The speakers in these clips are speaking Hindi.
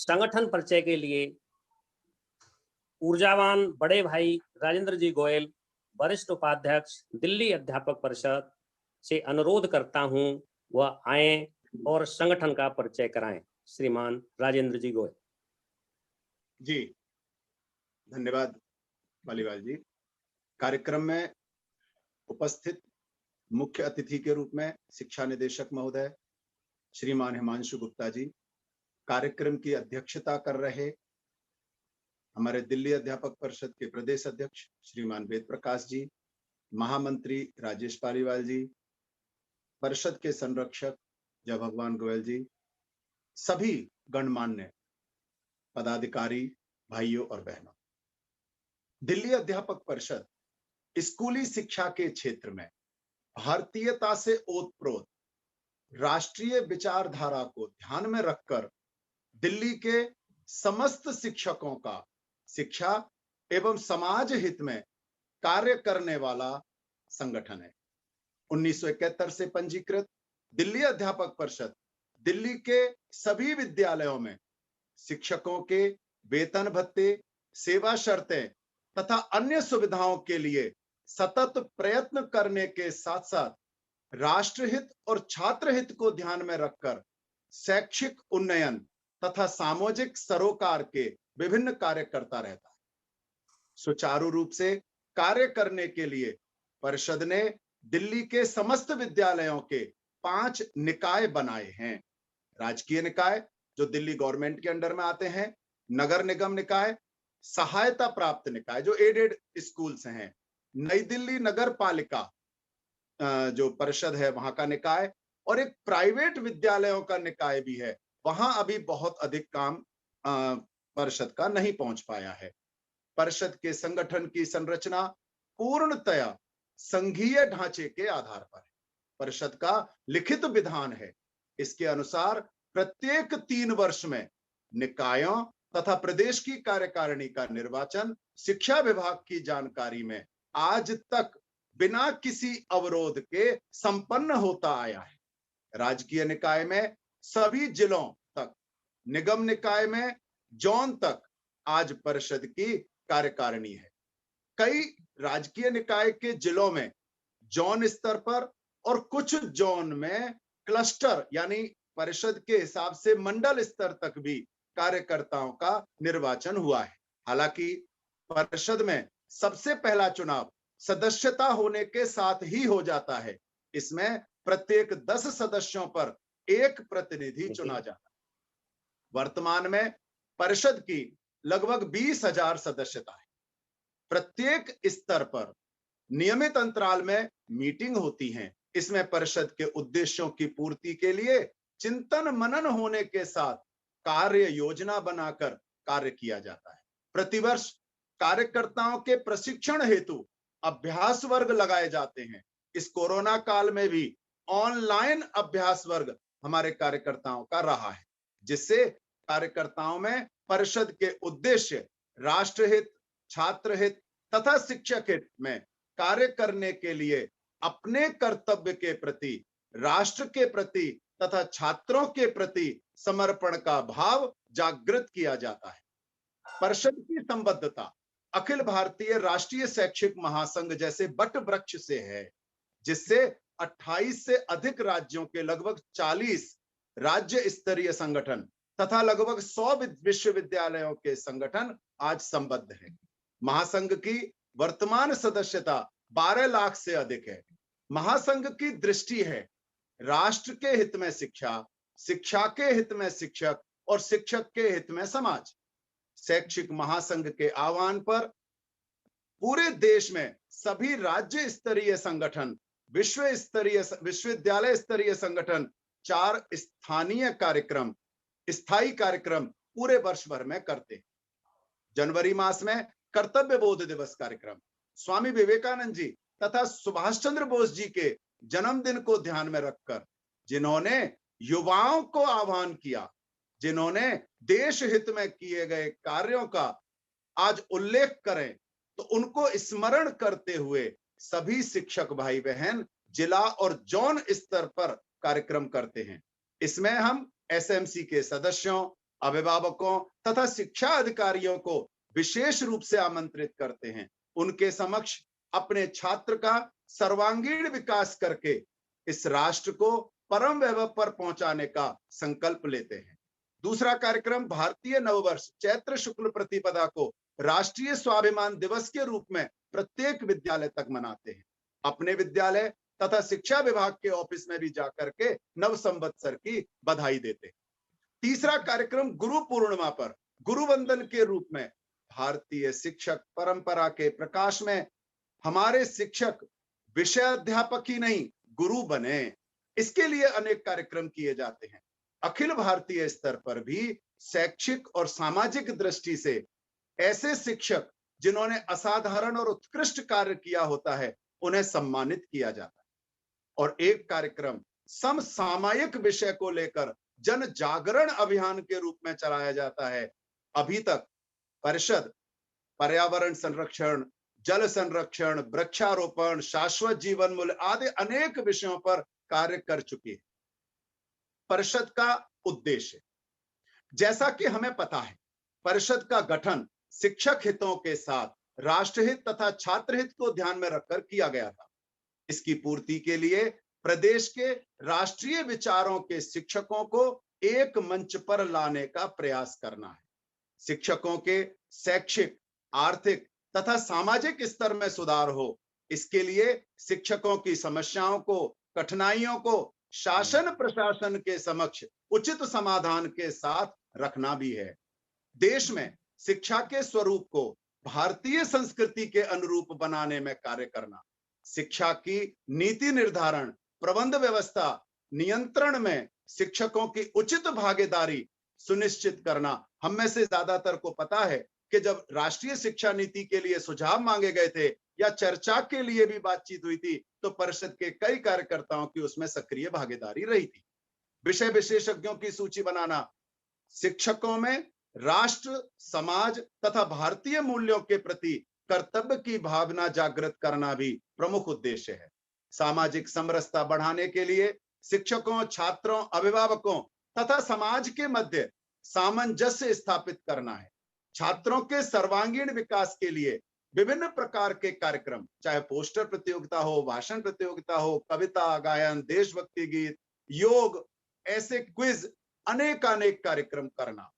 संगठन परिचय के लिए ऊर्जावान बड़े भाई राजेंद्र जी गोयल, वरिष्ठ उपाध्यक्ष दिल्ली अध्यापक परिषद से अनुरोध करता हूं वह आए और संगठन का परिचय कराएं। श्रीमान राजेंद्र जी गोयल। जी धन्यवाद पालीवाल जी। कार्यक्रम में उपस्थित मुख्य अतिथि के रूप में शिक्षा निदेशक महोदय श्रीमान हिमांशु गुप्ता जी, कार्यक्रम की अध्यक्षता कर रहे हमारे दिल्ली अध्यापक परिषद के प्रदेश अध्यक्ष श्रीमान वेद प्रकाश जी, महामंत्री राजेश पालीवाल जी, परिषद के संरक्षक जय भगवान गोयल जी, सभी गणमान्य पदाधिकारी भाइयों और बहनों, दिल्ली अध्यापक परिषद स्कूली शिक्षा के क्षेत्र में भारतीयता से ओतप्रोत राष्ट्रीय विचारधारा को ध्यान में रखकर दिल्ली के समस्त शिक्षकों का शिक्षा एवं समाज हित में कार्य करने वाला संगठन है। 1971 से पंजीकृत दिल्ली अध्यापक परिषद दिल्ली के सभी विद्यालयों में शिक्षकों के वेतन भत्ते, सेवा शर्तें तथा अन्य सुविधाओं के लिए सतत प्रयत्न करने के साथ साथ राष्ट्रहित और छात्र हित को ध्यान में रखकर शैक्षिक उन्नयन तथा सामाजिक सरोकार के विभिन्न कार्य करता रहता है। सुचारू रूप से कार्य करने के लिए परिषद ने दिल्ली के समस्त विद्यालयों के 5 निकाय बनाए हैं। राजकीय निकाय जो दिल्ली गवर्नमेंट के अंडर में आते हैं, नगर निगम निकाय, सहायता प्राप्त निकाय जो एडेड स्कूल्स हैं, नई दिल्ली नगर पालिका जो परिषद है वहां का निकाय, और एक प्राइवेट विद्यालयों का निकाय भी है। वहां अभी बहुत अधिक काम परिषद का नहीं पहुंच पाया है। परिषद के संगठन की संरचना पूर्णतया संघीय ढांचे के आधार पर है। परिषद का लिखित विधान है, इसके अनुसार प्रत्येक 3 वर्ष में निकायों तथा प्रदेश की कार्यकारिणी का निर्वाचन शिक्षा विभाग की जानकारी में आज तक बिना किसी अवरोध के संपन्न होता आया है। राजकीय निकाय में सभी जिलों तक, निगम निकाय में जोन तक आज परिषद की कार्यकारिणी है। कई राजकीय निकाय के जिलों में जोन स्तर पर और कुछ जोन में क्लस्टर यानी परिषद के हिसाब से मंडल स्तर तक भी कार्यकर्ताओं का निर्वाचन हुआ है। हालांकि परिषद में सबसे पहला चुनाव सदस्यता होने के साथ ही हो जाता है। इसमें प्रत्येक 10 सदस्यों पर एक प्रतिनिधि चुना जाता है। वर्तमान में परिषद की लगभग 20,000 सदस्यता है। प्रत्येक स्तर पर नियमित अंतराल में मीटिंग होती हैं। इसमें परिषद के उद्देश्यों की पूर्ति के लिए चिंतन मनन होने के साथ कार्य योजना बनाकर कार्य किया जाता है। प्रतिवर्ष कार्यकर्ताओं के प्रशिक्षण हेतु अभ्यास वर्ग लगाए जाते हैं। इस कोरोना काल में भी ऑनलाइन अभ्यास वर्ग हमारे कार्यकर्ताओं का रहा है, जिससे कार्यकर्ताओं में परिषद के उद्देश्य राष्ट्रहित, छात्र हित तथा शिक्षक हित में कार्य करने के लिए अपने कर्तव्य के प्रति, राष्ट्र के प्रति तथा छात्रों के प्रति समर्पण का भाव जागृत किया जाता है। परिषद की संबद्धता अखिल भारतीय राष्ट्रीय शैक्षिक महासंघ जैसे वट वृक्ष से है, जिससे 28 से अधिक राज्यों के लगभग 40 राज्य स्तरीय संगठन तथा लगभग 100 विश्वविद्यालयों के संगठन आज संबद्ध हैं। महासंघ की वर्तमान सदस्यता 12 लाख से अधिक है। महासंघ की दृष्टि है राष्ट्र के हित में शिक्षा, शिक्षा के हित में शिक्षक और शिक्षक के हित में समाज। शैक्षिक महासंघ के आह्वान पर पूरे देश में सभी राज्य स्तरीय संगठन, विश्वविद्यालय स्तरीय संगठन 4 स्थायी कार्यक्रम पूरे वर्ष भर में करते हैं। जनवरी मास में कर्तव्य बोध दिवस कार्यक्रम, स्वामी विवेकानंद जी तथा सुभाष चंद्र बोस जी के जन्मदिन को ध्यान में रखकर जिन्होंने युवाओं को आह्वान किया, जिन्होंने देश हित में किए गए कार्यों का आज उल्लेख करें, तो उनको स्मरण करते हुए सभी शिक्षक भाई बहन जिला और जोन स्तर पर कार्यक्रम करते हैं। इसमें हम एसएमसी के सदस्यों, अभिभावकों तथा शिक्षा अधिकारियों को विशेष रूप से आमंत्रित करते हैं। उनके समक्ष अपने छात्र का सर्वांगीण विकास करके इस राष्ट्र को परम वैभव पर पहुंचाने का संकल्प लेते हैं। दूसरा कार्यक्रम भारतीय नववर्ष चैत्र शुक्ल प्रतिपदा को राष्ट्रीय स्वाभिमान दिवस के रूप में प्रत्येक विद्यालय तक मनाते हैं। अपने विद्यालय तथा शिक्षा विभाग के ऑफिस में भी जाकर के नव संवत्सर की बधाई देते हैं। तीसरा कार्यक्रम गुरु पूर्णिमा पर गुरु वंदन के रूप में भारतीय शिक्षक परंपरा के प्रकाश में हमारे शिक्षक विषय अध्यापक ही नहीं गुरु बने, इसके लिए अनेक कार्यक्रम किए जाते हैं। अखिल भारतीय स्तर पर भी शैक्षिक और सामाजिक दृष्टि से ऐसे शिक्षक जिन्होंने असाधारण और उत्कृष्ट कार्य किया होता है उन्हें सम्मानित किया जाता है। और एक कार्यक्रम समसामयिक विषय को लेकर जन जागरण अभियान के रूप में चलाया जाता है। अभी तक परिषद पर्यावरण संरक्षण, जल संरक्षण, वृक्षारोपण, शाश्वत जीवन मूल्य आदि अनेक विषयों पर कार्य कर चुकी है। परिषद का उद्देश्य, जैसा कि हमें पता है, परिषद का गठन शिक्षक हितों के साथ राष्ट्रहित तथा छात्र हित को ध्यान में रखकर किया गया था। इसकी पूर्ति के लिए प्रदेश के राष्ट्रीय विचारों के शिक्षकों को एक मंच पर लाने का प्रयास करना है। शिक्षकों के शैक्षिक, आर्थिक तथा सामाजिक स्तर में सुधार हो, इसके लिए शिक्षकों की समस्याओं को, कठिनाइयों को शासन प्रशासन के समक्ष उचित समाधान के साथ रखना भी है। देश में शिक्षा के स्वरूप को भारतीय संस्कृति के अनुरूप बनाने में कार्य करना, शिक्षा की नीति निर्धारण, प्रबंध व्यवस्था, नियंत्रण में शिक्षकों की उचित भागीदारी सुनिश्चित करना। हम में से ज्यादातर को पता है कि जब राष्ट्रीय शिक्षा नीति के लिए सुझाव मांगे गए थे या चर्चा के लिए भी बातचीत हुई थी, तो परिषद के कई कार्यकर्ताओं की उसमें सक्रिय भागीदारी रही थी। विषय विशेषज्ञों की सूची बनाना, शिक्षकों में राष्ट्र, समाज तथा भारतीय मूल्यों के प्रति कर्तव्य की भावना जागृत करना भी प्रमुख उद्देश्य है। सामाजिक समरसता बढ़ाने के लिए शिक्षकों, छात्रों, अभिभावकों तथा समाज के मध्य सामंजस्य स्थापित करना है। छात्रों के सर्वांगीण विकास के लिए विभिन्न प्रकार के कार्यक्रम, चाहे पोस्टर प्रतियोगिता हो, भाषण प्रतियोगिता हो, कविता, गायन, देशभक्ति गीत, योग, ऐसे क्विज, अनेक कार्यक्रम करना।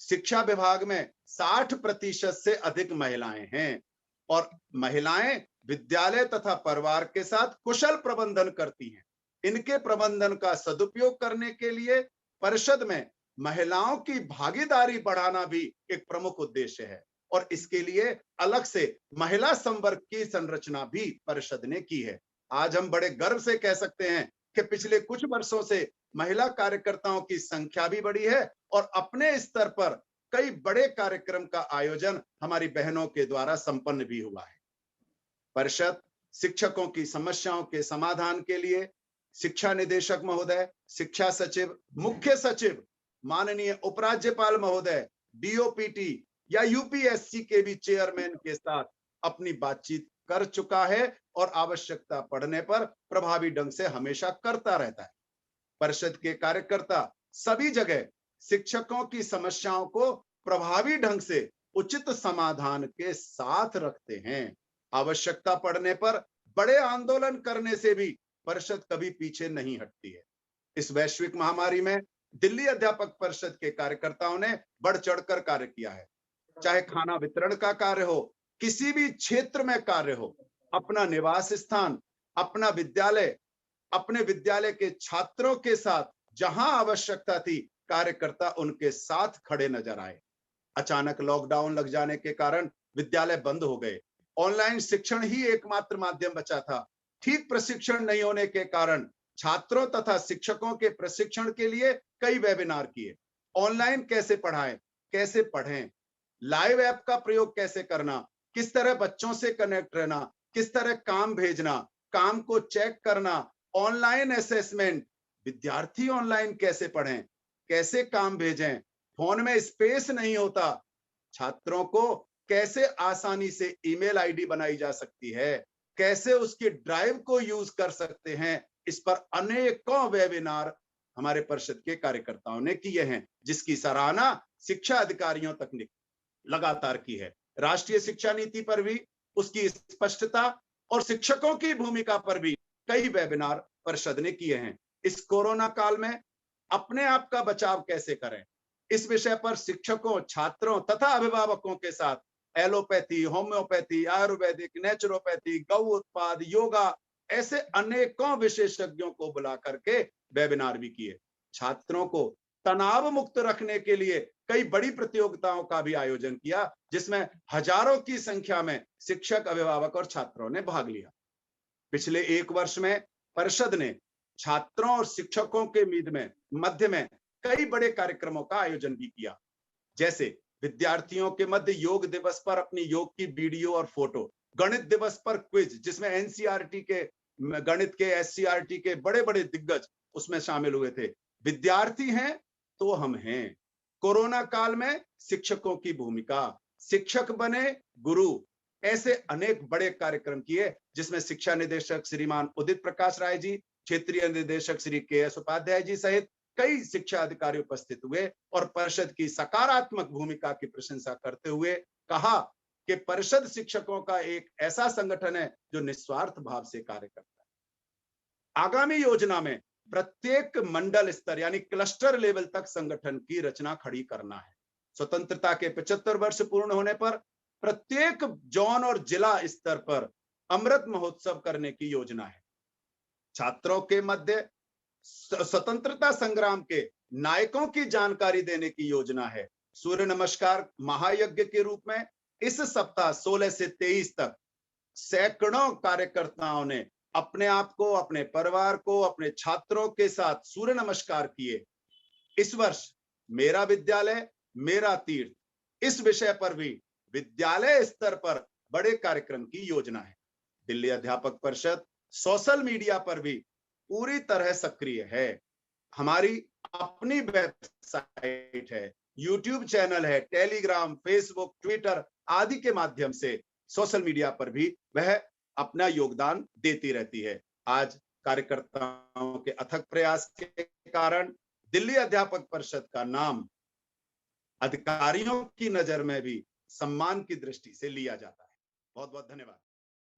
शिक्षा विभाग में 60% से अधिक महिलाएं हैं और महिलाएं विद्यालय तथा परिवार के साथ कुशल प्रबंधन करती हैं। इनके प्रबंधन का सदुपयोग करने के लिए परिषद में महिलाओं की भागीदारी बढ़ाना भी एक प्रमुख उद्देश्य है और इसके लिए अलग से महिला संवर्ग की संरचना भी परिषद ने की है। आज हम बड़े गर्व से कह सकते हैं कि पिछले कुछ वर्षों से महिला कार्यकर्ताओं की संख्या भी बढ़ी है और अपने स्तर पर कई बड़े कार्यक्रम का आयोजन हमारी बहनों के द्वारा संपन्न भी हुआ है। परिषद शिक्षकों की समस्याओं के समाधान के लिए शिक्षा निदेशक महोदय, शिक्षा सचिव, मुख्य सचिव, माननीय उपराज्यपाल महोदय, डीओपीटी या यूपीएससी के भी चेयरमैन के साथ अपनी बातचीत कर चुका है और आवश्यकता पड़ने पर प्रभावी ढंग से हमेशा करता रहता है। परिषद के कार्यकर्ता सभी जगह शिक्षकों की समस्याओं को प्रभावी ढंग से उचित समाधान के साथ रखते हैं। आवश्यकता पड़ने पर बड़े आंदोलन करने से भी परिषद कभी पीछे नहीं हटती है। इस वैश्विक महामारी में दिल्ली अध्यापक परिषद के कार्यकर्ताओं ने बढ़ चढ़कर कार्य किया है। चाहे खाना वितरण का कार्य हो, किसी भी क्षेत्र में कार्य हो, अपना निवास स्थान, अपना विद्यालय, अपने विद्यालय के छात्रों के साथ जहां आवश्यकता थी, कार्यकर्ता उनके साथ खड़े नजर आए। अचानक लॉकडाउन लग जाने के कारण विद्यालय बंद हो गए। ऑनलाइन शिक्षण ही एकमात्र माध्यम बचा था। ठीक प्रशिक्षण नहीं होने के कारण छात्रों तथा शिक्षकों के प्रशिक्षण के लिए कई वेबिनार किए। ऑनलाइन कैसे पढ़ाएं, कैसे पढ़ें, लाइव ऐप का प्रयोग कैसे करना, किस तरह बच्चों से कनेक्ट रहना, किस तरह काम भेजना, काम को चेक करना, ऑनलाइन असेसमेंट, विद्यार्थी ऑनलाइन कैसे पढ़ें, कैसे काम भेजें, फोन में स्पेस नहीं होता, छात्रों को कैसे आसानी से ईमेल आईडी बनाई जा सकती है, कैसे उसकी ड्राइव को यूज कर सकते हैं, इस पर अनेकों वेबिनार हमारे परिषद के कार्यकर्ताओं ने किए हैं, जिसकी सराहना शिक्षा अधिकारियों तक ने लगातार की है। राष्ट्रीय शिक्षा नीति पर भी उसकी स्पष्टता और शिक्षकों की भूमिका पर भी कई वेबिनार परिषद ने किए हैं। इस कोरोना काल में अपने आप का बचाव कैसे करें, इस विषय पर शिक्षकों, छात्रों तथा अभिभावकों के साथ एलोपैथी, होम्योपैथी, आयुर्वेदिक, नेचुरोपैथी, गौ उत्पाद, योगा ऐसे अनेकों विशेषज्ञों को बुला करके वेबिनार भी किए। छात्रों को तनाव मुक्त रखने के लिए कई बड़ी प्रतियोगिताओं का भी आयोजन किया, जिसमें हजारों की संख्या में शिक्षक, अभिभावक और छात्रों ने भाग लिया। पिछले 1 वर्ष में परिषद ने छात्रों और शिक्षकों के मध्य में कई बड़े कार्यक्रमों का आयोजन भी किया, जैसे विद्यार्थियों के मध्य योग दिवस पर अपनी योग की वीडियो और फोटो, गणित दिवस पर क्विज जिसमें एनसीईआरटी के गणित के, एससीईआरटी के बड़े बड़े दिग्गज उसमें शामिल हुए थे। विद्यार्थी हैं तो हम हैं। कोरोना काल में शिक्षकों की भूमिका, शिक्षक बने गुरु, ऐसे अनेक बड़े कार्यक्रम किए, जिसमें शिक्षा निदेशक श्रीमान उदित प्रकाश राय जी, क्षेत्रीय निदेशक श्री के.एस. उपाध्याय जी सहित कई शिक्षा अधिकारी उपस्थित हुए और परिषद की सकारात्मक भूमिका की प्रशंसा करते हुए कहा कि परिषद शिक्षकों का एक ऐसा संगठन है जो निस्वार्थ भाव से कार्य करता है। आगामी योजना में प्रत्येक मंडल स्तर यानी क्लस्टर लेवल तक संगठन की रचना खड़ी करना है। स्वतंत्रता के 75 वर्ष पूर्ण होने पर प्रत्येक जोन और जिला स्तर पर अमृत महोत्सव करने की योजना है। छात्रों के मध्य स्वतंत्रता संग्राम के नायकों की जानकारी देने की योजना है। सूर्य नमस्कार महायज्ञ के रूप में इस सप्ताह 16 से 23 तक सैकड़ों कार्यकर्ताओं ने अपने आप को, अपने परिवार को, अपने छात्रों के साथ सूर्य नमस्कार किए। इस वर्ष मेरा विद्यालय मेरा तीर्थ, इस विषय पर भी विद्यालय स्तर पर बड़े कार्यक्रम की योजना है। दिल्ली अध्यापक परिषद सोशल मीडिया पर भी पूरी तरह सक्रिय है। हमारी अपनी वेबसाइट है, यूट्यूब चैनल है, टेलीग्राम, फेसबुक, ट्विटर आदि के माध्यम से सोशल मीडिया पर भी वह अपना योगदान देती रहती है। आज कार्यकर्ताओं के अथक प्रयास के कारण दिल्ली अध्यापक परिषद का नाम अधिकारियों की नजर में भी सम्मान की दृष्टि से लिया जाता है। बहुत बहुत धन्यवाद।